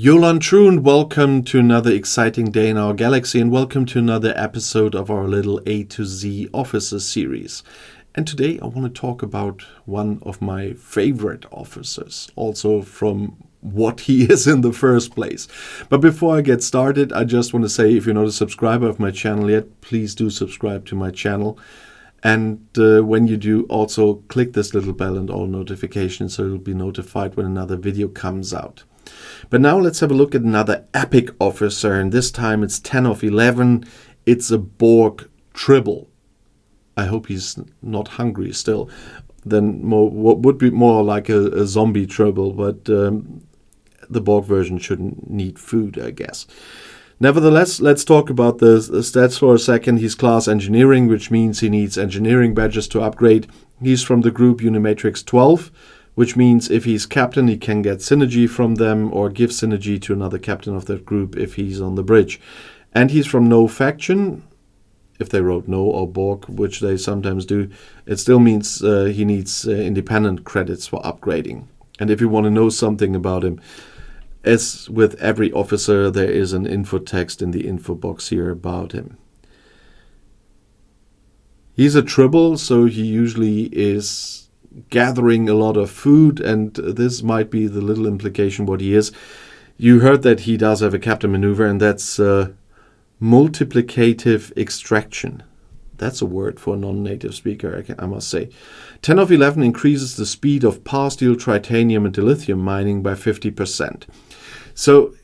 Yolan True, and welcome to another exciting day in our galaxy, and welcome to another episode of our little A to Z officer series. And today I want to talk about one of my favorite officers, also from what he is in the first place. But before I get started, I just want to say, if you're not a subscriber of my channel yet, please do subscribe to my channel. And when you do, also click this little bell and all notifications so you'll be notified when another video comes out. But now let's have a look at another epic officer, and this time it's 10 of 11. It's a Borg Tribble. I hope he's not hungry still. Then what would be more like a zombie Tribble, but the Borg version shouldn't need food, I guess. Nevertheless, let's talk about the stats for a second. He's class engineering, which means he needs engineering badges to upgrade. He's from the group Unimatrix 12. Which means if he's captain, he can get synergy from them or give synergy to another captain of that group if he's on the bridge. And he's from no faction. If they wrote no or Borg, which they sometimes do, it still means he needs independent credits for upgrading. And if you want to know something about him, as with every officer, there is an info text in the info box here about him. He's a Tribble, so he usually is gathering a lot of food, and this might be the little implication what he is. You heard that he does have a captain maneuver, and that's multiplicative extraction. That's a word for a non-native speaker, I must say. 10 of 11 increases the speed of power steel, titanium, and dilithium mining by 50%. So,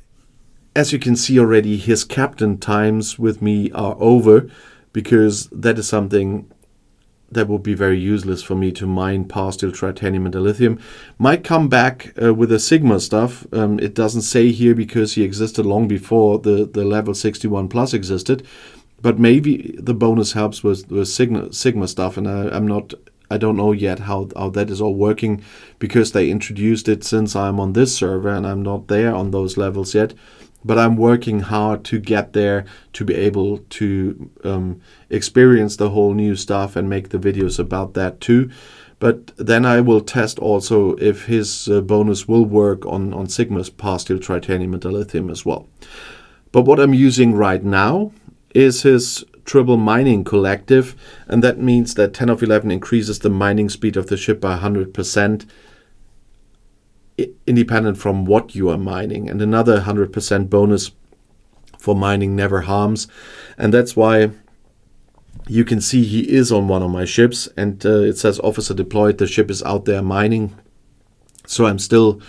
as you can see already, his captain times with me are over, because that is something that would be very useless for me to mine power steel, titanium, and dilithium. Might come back with the Sigma stuff. It doesn't say here because he existed long before the level 61 plus existed. But maybe the bonus helps with Sigma stuff, and I don't know yet how that is all working, because they introduced it since I'm on this server and I'm not there on those levels yet. But I'm working hard to get there to be able to experience the whole new stuff and make the videos about that too. But then I will test also if his bonus will work on Sigma's power steel, titanium, and dilithium as well. But what I'm using right now is his Tribble Mining Collective, and that means that 10 of 11 increases the mining speed of the ship by 100%. Independent from what you are mining, and another 100% bonus for mining never harms. And that's why you can see he is on one of my ships, and it says officer deployed. The ship is out there mining, so I'm still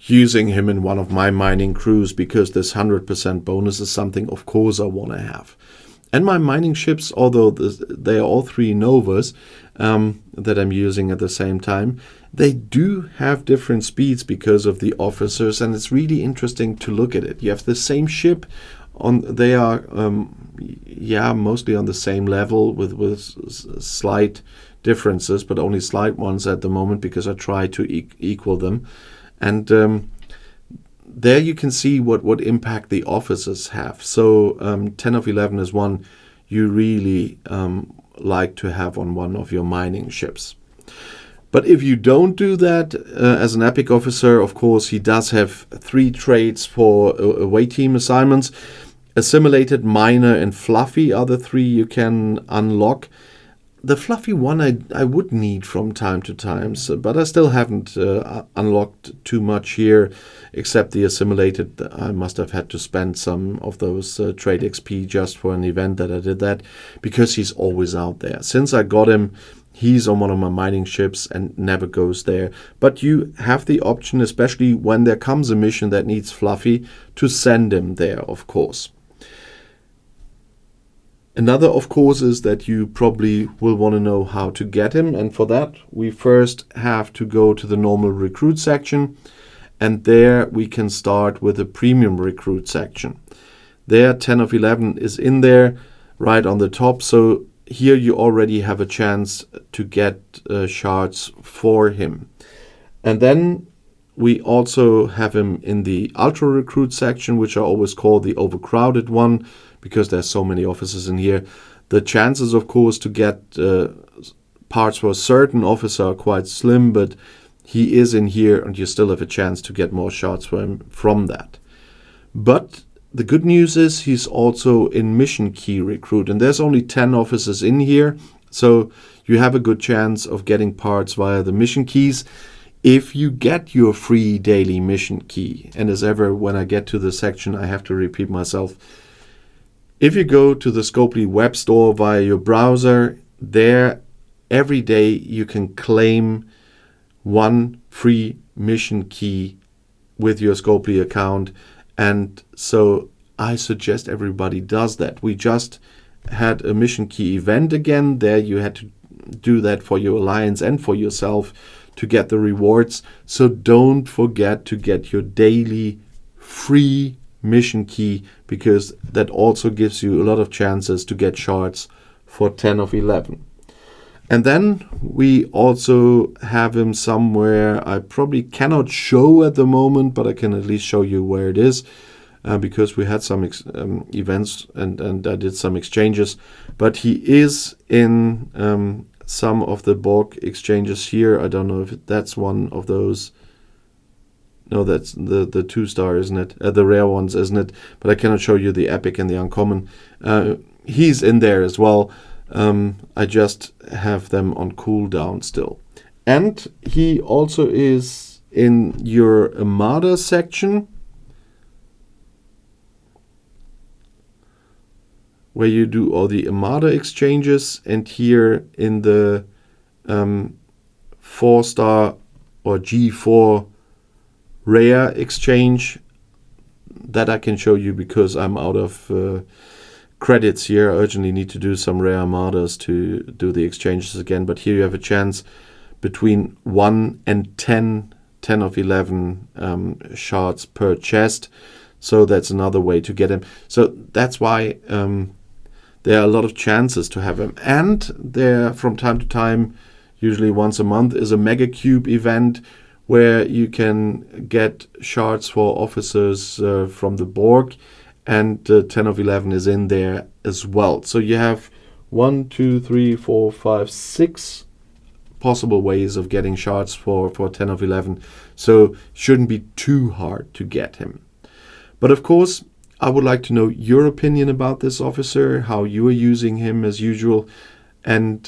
using him in one of my mining crews, because this 100% bonus is something of course I want to have. And my mining ships, although they are all three Novas that I'm using at the same time, they do have different speeds because of the officers, and it's really interesting to look at it. You have the same ship, they are mostly on the same level with slight differences, but only slight ones at the moment, because I try to equal them. And there you can see what impact the officers have. So 10 of 11 is one you really like to have on one of your mining ships. But if you don't do that as an epic officer, of course, he does have 3 traits for away team assignments. Assimilated, Minor, and Fluffy are the 3 you can unlock. The Fluffy one I would need from time to time, but I still haven't unlocked too much here, except the Assimilated. I must have had to spend some of those trade XP just for an event that I did that, because he's always out there. Since I got him, he's on one of my mining ships and never goes there. But you have the option, especially when there comes a mission that needs Fluffy, to send him there, of course. Another, of course, is that you probably will want to know how to get him. And for that, we first have to go to the normal recruit section. And there we can start with the premium recruit section. There, 10 of 11 is in there, right on the top. So here you already have a chance to get shards for him. And then we also have him in the ultra recruit section, which I always call the overcrowded one, because there's so many officers in here. The chances, of course, to get parts for a certain officer are quite slim, but he is in here and you still have a chance to get more shots for him from that. But the good news is he's also in mission key recruit, and there's only 10 officers in here, so you have a good chance of getting parts via the mission keys if you get your free daily mission key. And as ever, when I get to this section, I have to repeat myself. If you go to the Scopely web store via your browser, there every day you can claim one free mission key with your Scopely account. And so I suggest everybody does that. We just had a mission key event again. There you had to do that for your alliance and for yourself to get the rewards. So don't forget to get your daily free mission key, because that also gives you a lot of chances to get shards for 10 of 11. And then we also have him somewhere I probably cannot show at the moment, but I can at least show you where it is, because we had some events and I did some exchanges. But he is in some of the bulk exchanges here. I don't know if that's one of those. No, that's the 2-star, isn't it? The rare ones, isn't it? But I cannot show you the epic and the uncommon. He's in there as well. I just have them on cooldown still. And he also is in your Armada section, where you do all the Armada exchanges. And here in the 4-star or G4 rare exchange, that I can show you because I'm out of credits here. I urgently need to do some rare armadas to do the exchanges again. But here you have a chance between 1 and 10 of 11 shards per chest. So that's another way to get him. So that's why there are a lot of chances to have him. And there, from time to time, usually once a month, is a Mega Cube event where you can get shards for officers from the Borg, and 10 of 11 is in there as well. So you have 1, 2, 3, 4, 5, 6 possible ways of getting shards for 10 of 11. So shouldn't be too hard to get him. But of course, I would like to know your opinion about this officer, how you are using him as usual, and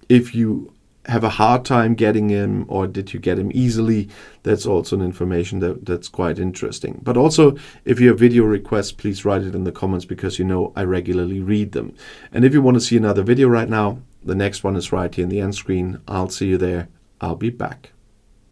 if you have a hard time getting him, or did you get him easily? That's also an information that's quite interesting. But also, if you have video requests, please write it in the comments, because you know I regularly read them. And if you want to see another video right now, the next one is right here in the end screen. I'll see you there. I'll be back.